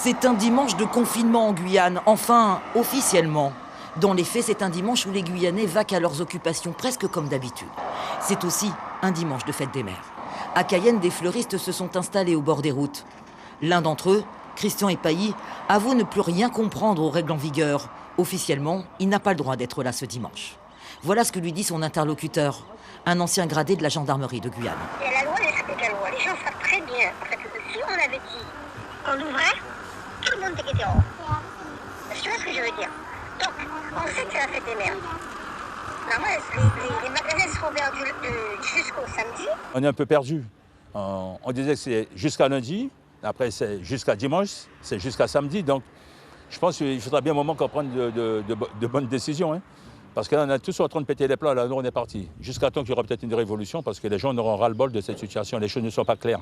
C'est un dimanche de confinement en Guyane, enfin officiellement. Dans les faits, c'est un dimanche où les Guyanais vaquent à leurs occupations presque comme d'habitude. C'est aussi un dimanche de fête des mères. À Cayenne, des fleuristes se sont installés au bord des routes. L'un d'entre eux, Christian Epailly, avoue ne plus rien comprendre aux règles en vigueur. Officiellement, il n'a pas le droit d'être là ce dimanche. Voilà ce que lui dit son interlocuteur, un ancien gradé de la gendarmerie de Guyane. Et la loi, elle respecte la loi. Les gens savent très bien. En fait, si on avait dit on ouvrait, tout le monde était dehors. Tu vois ce que je veux dire? Donc, on sait que c'est la fête des mères. Normalement, les magasins seront ouverts jusqu'au samedi. On est un peu perdu. On disait que c'est jusqu'à lundi, après c'est jusqu'à dimanche, c'est jusqu'à samedi. Donc, je pense qu'il faudra bien un moment qu'on prenne de bonnes décisions. Hein. Parce que là, on est tous en train de péter les plats, là, nous on est parti. Jusqu'à temps qu'il y aura peut-être une révolution, parce que les gens auront ras-le-bol de cette situation. Les choses ne sont pas claires.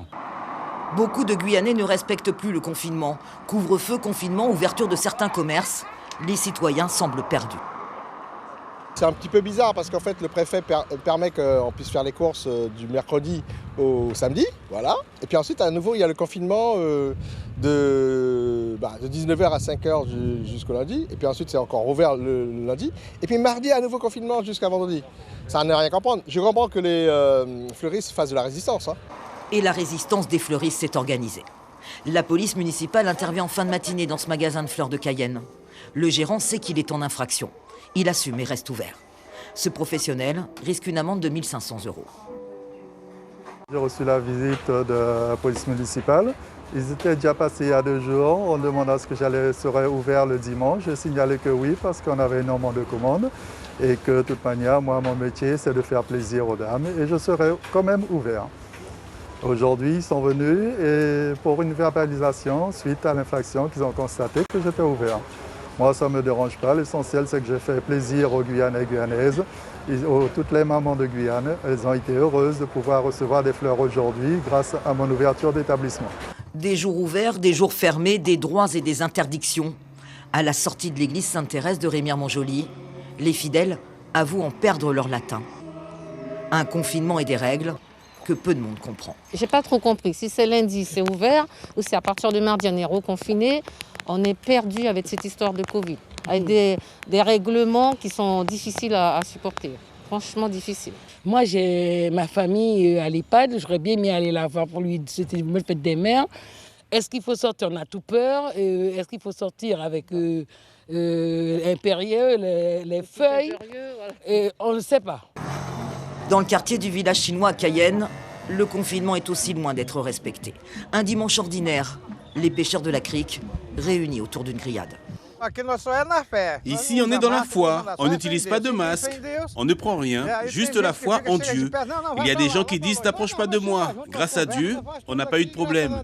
Beaucoup de Guyanais ne respectent plus le confinement. Couvre-feu, confinement, ouverture de certains commerces. Les citoyens semblent perdus. C'est un petit peu bizarre parce qu'en fait le préfet permet qu'on puisse faire les courses du mercredi au samedi, voilà. Et puis ensuite à nouveau il y a le confinement de 19h à 5h jusqu'au lundi. Et puis ensuite c'est encore ouvert le lundi. Et puis mardi à nouveau confinement jusqu'à vendredi. Ça n'a rien à comprendre. Je comprends que les fleuristes fassent de la résistance. Hein. Et la résistance des fleuristes s'est organisée. La police municipale intervient en fin de matinée dans ce magasin de fleurs de Cayenne. Le gérant sait qu'il est en infraction. Il assume et reste ouvert. Ce professionnel risque une amende de 1 500 €. J'ai reçu la visite de la police municipale. Ils étaient déjà passés il y a 2 jours. On demanda à ce que serais ouvert le dimanche. J'ai signalé que oui, parce qu'on avait énormément de commandes. Et que de toute manière, moi, mon métier, c'est de faire plaisir aux dames. Et je serai quand même ouvert. Aujourd'hui, ils sont venus et pour une verbalisation suite à l'infraction qu'ils ont constaté que j'étais ouvert. Moi, ça ne me dérange pas. L'essentiel, c'est que j'ai fait plaisir aux Guyanais et Guyanaises. Toutes les mamans de Guyane, elles ont été heureuses de pouvoir recevoir des fleurs aujourd'hui grâce à mon ouverture d'établissement. Des jours ouverts, des jours fermés, des droits et des interdictions. À la sortie de l'église Sainte-Thérèse de Rémière-Montjoly, les fidèles avouent en perdre leur latin. Un confinement et des règles que peu de monde comprend. J'ai pas trop compris. Si c'est lundi, c'est ouvert, ou si à partir de mardi, on est reconfiné. On est perdu avec cette histoire de Covid, avec des règlements qui sont difficiles à supporter, franchement difficiles. Moi, j'ai ma famille à l'EHPAD, j'aurais bien aimé aller la voir pour lui, c'était une fête des mères. Est-ce qu'il faut sortir? On a tout peur. Est-ce qu'il faut sortir avec l'impérieux, les feuilles? On ne sait pas. Dans le quartier du village chinois à Cayenne, le confinement est aussi loin d'être respecté. Un dimanche ordinaire, les pêcheurs de la crique réunis autour d'une grillade. Ici, on est dans la foi, on n'utilise pas de masque, on ne prend rien, juste la foi en Dieu. Il y a des gens qui disent « n'approche pas de moi ». Grâce à Dieu, on n'a pas eu de problème.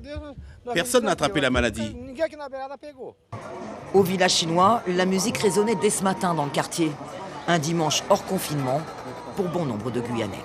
Personne n'a attrapé la maladie. Au village chinois, la musique résonnait dès ce matin dans le quartier. Un dimanche hors confinement pour bon nombre de Guyanais.